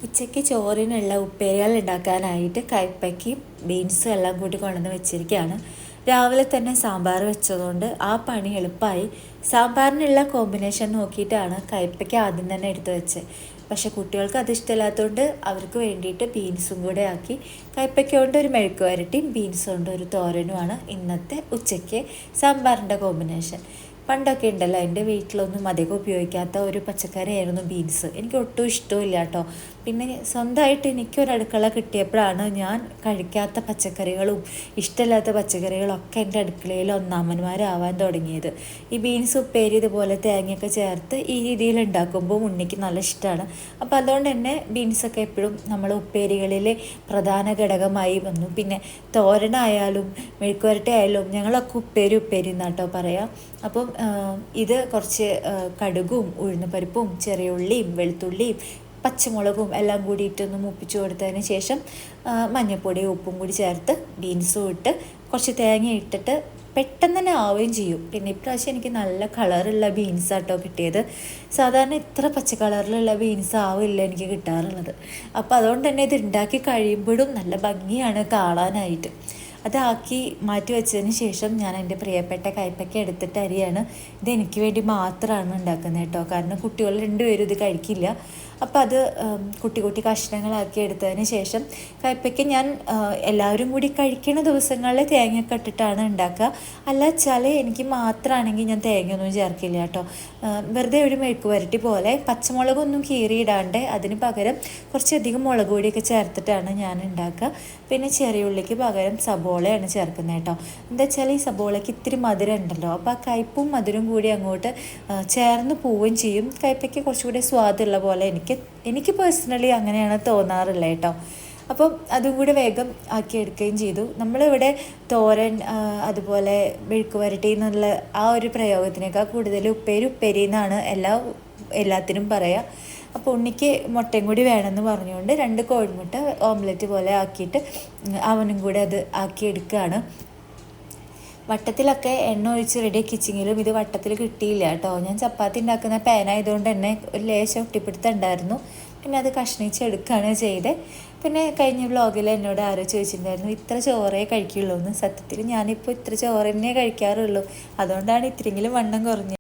ഉച്ചയ്ക്ക് ചോറിനുള്ള ഉപ്പേരികൾ ഉണ്ടാക്കാനായിട്ട് കയ്പ്പയ്ക്കും ബീൻസും എല്ലാം കൂടി കൊണ്ടുവന്ന് വെച്ചിരിക്കുകയാണ്. രാവിലെ തന്നെ സാമ്പാർ വെച്ചതുകൊണ്ട് ആ പണി എളുപ്പമായി. സാമ്പാറിനുള്ള കോമ്പിനേഷൻ നോക്കിയിട്ടാണ് കയ്പ്പയ്ക്ക് ആദ്യം തന്നെ എടുത്ത് വെച്ചത്. പക്ഷേ കുട്ടികൾക്ക് അത് ഇഷ്ടമില്ലാത്തതുകൊണ്ട് അവർക്ക് വേണ്ടിയിട്ട് ബീൻസും കൂടെ ആക്കി. കയ്പ്പയ്ക്ക കൊണ്ട് ഒരു മെഴുക്ക് വരട്ടിയും ബീൻസ് കൊണ്ട് ഒരു തോരനുമാണ് ഇന്നത്തെ ഉച്ചയ്ക്ക് സാമ്പാറിൻ്റെ കോമ്പിനേഷൻ. പണ്ടൊക്കെ ഉണ്ടല്ലോ, എൻ്റെ വീട്ടിലൊന്നും അധികം ഉപയോഗിക്കാത്ത ഒരു പച്ചക്കറിയായിരുന്നു ബീൻസ്. എനിക്ക് ഒട്ടും ഇഷ്ടമില്ല കേട്ടോ. പിന്നെ സ്വന്തമായിട്ട് എനിക്കൊരു അടുക്കള കിട്ടിയപ്പോഴാണ് ഞാൻ കഴിക്കാത്ത പച്ചക്കറികളും ഇഷ്ടമില്ലാത്ത പച്ചക്കറികളൊക്കെ എൻ്റെ അടുക്കളയിൽ ഒന്നാമന്മാരാവാൻ തുടങ്ങിയത്. ഈ ബീൻസ് ഉപ്പേരി ഇതുപോലെ തേങ്ങയൊക്കെ ചേർത്ത് ഈ രീതിയിൽ ഉണ്ടാക്കുമ്പോൾ ഉണ്ണിക്ക് നല്ല ഇഷ്ടമാണ്. അപ്പോൾ അതുകൊണ്ട് തന്നെ ബീൻസൊക്കെ എപ്പോഴും നമ്മൾ ഉപ്പേരികളിൽ പ്രധാന ഘടകമായി വന്നു. പിന്നെ തോരനായാലും മെഴുക്കുവരട്ടി ആയാലും ഞങ്ങളൊക്കെ ഉപ്പേരി എന്നാട്ടോ പറയാം. അപ്പം ഇത് കുറച്ച് കടുകും ഉഴുന്നുപരിപ്പും ചെറിയ ഉള്ളിയും വെളുത്തുള്ളിയും പച്ചമുളകും എല്ലാം കൂടിയിട്ടൊന്ന് മൂപ്പിച്ച് കൊടുത്തതിന് ശേഷം മഞ്ഞൾപ്പൊടിയും ഉപ്പും കൂടി ചേർത്ത് ബീൻസും ഇട്ട് കുറച്ച് തേങ്ങ ഇട്ടിട്ട് പെട്ടെന്ന് തന്നെ ആവുകയും ചെയ്യും. പിന്നെ ഇപ്രാവശ്യം എനിക്ക് നല്ല കളറുള്ള ബീൻസാട്ടോ കിട്ടിയത്. സാധാരണ ഇത്ര പച്ച കളറിലുള്ള ബീൻസ് ആവില്ല എനിക്ക് കിട്ടാറുള്ളത്. അപ്പോൾ അതുകൊണ്ട് തന്നെ ഇത് ഉണ്ടാക്കി കഴിയുമ്പോഴും നല്ല ഭംഗിയാണ് കാണാനായിട്ട്. അതാക്കി മാറ്റി വെച്ചതിന് ശേഷം ഞാൻ എൻ്റെ പ്രിയപ്പെട്ട കയ്പ്പയ്ക്ക എടുത്തിട്ട് അരിയാണ്. ഇത് എനിക്ക് വേണ്ടി മാത്രമാണ് ഉണ്ടാക്കുന്നത് കേട്ടോ, കാരണം കുട്ടികൾ രണ്ടുപേരും ഇത് കഴിക്കില്ല. അപ്പോൾ അത് കുട്ടി കുട്ടി കഷ്ണങ്ങളാക്കി എടുത്തതിന് ശേഷം കയ്പ്പയ്ക്ക ഞാൻ എല്ലാവരും കൂടി കഴിക്കുന്ന ദിവസങ്ങളിൽ തേങ്ങയൊക്കെ ഇട്ടിട്ടാണ് ഉണ്ടാക്കുക. അല്ല വെച്ചാൽ എനിക്ക് മാത്രമാണെങ്കിൽ ഞാൻ തേങ്ങയൊന്നും ചേർക്കില്ല കേട്ടോ. വെറുതെ ഒരു മെഴുക്ക് വരട്ടി പോലെ പച്ചമുളകൊന്നും കീറിയിടാണ്ട് അതിന് പകരം കുറച്ചധികം മുളക് പൊടിയൊക്കെ ചേർത്തിട്ടാണ് ഞാൻ ഉണ്ടാക്കുക. പിന്നെ ചെറിയ ഉള്ളിക്ക് പകരം സബോളയാണ് ചേർക്കുന്നത് കേട്ടോ. എന്താ വെച്ചാൽ ഈ സബോളയ്ക്ക് ഇത്തിരി മധുരം ഉണ്ടല്ലോ, അപ്പോൾ ആ കയ്പ്പും മധുരം കൂടി അങ്ങോട്ട് ചേർന്ന് പോവുകയും ചെയ്യും. കയ്പ്പയ്ക്ക് കുറച്ചുകൂടി സ്വാദുള്ള പോലെ എനിക്ക് പേഴ്സണലി അങ്ങനെയാണ് തോന്നാറുള്ളത് കേട്ടോ. അപ്പം അതും കൂടി വേഗം ആക്കിയെടുക്കുകയും ചെയ്തു. നമ്മളിവിടെ തോരൻ അതുപോലെ മെഴുക്ക് വരട്ടി എന്നുള്ള ആ ഒരു പ്രയോഗത്തിനേക്കാൾ കൂടുതൽ ഉപ്പേരി എന്നാണ് എല്ലാത്തിനും പറയുക. അപ്പോൾ ഉണ്ണിക്ക് മുട്ടയും കൂടി വേണമെന്ന് പറഞ്ഞുകൊണ്ട് 2 കോഴിമുട്ട ഓംലെറ്റ് പോലെ ആക്കിയിട്ട് അവനും കൂടെ അത് ആക്കിയെടുക്കുകയാണ്. വട്ടത്തിലൊക്കെ എണ്ണ ഒഴിച്ച് റെഡിയാക്കിച്ചെങ്കിലും ഇത് വട്ടത്തിൽ കിട്ടിയില്ല കേട്ടോ. ഞാൻ ചപ്പാത്തി ഉണ്ടാക്കുന്ന പാനായതുകൊണ്ട് തന്നെ ഒരു ലേശം ഒട്ടിപ്പിടുത്തുണ്ടായിരുന്നു. പിന്നെ അത് കഷ്ണിച്ചെടുക്കുകയാണ് ചെയ്തത്. പിന്നെ കഴിഞ്ഞ വ്ളോഗിൽ എന്നോട് ആരോ ചോദിച്ചിട്ടുണ്ടായിരുന്നു ഇത്ര ചോറേ കഴിക്കുള്ളൂ എന്ന്. സത്യത്തിൽ ഞാനിപ്പോൾ ഇത്ര ചോറ് തന്നെ കഴിക്കാറുള്ളൂ. അതുകൊണ്ടാണ് ഇത്രയെങ്കിലും വണ്ണം കുറഞ്ഞത്.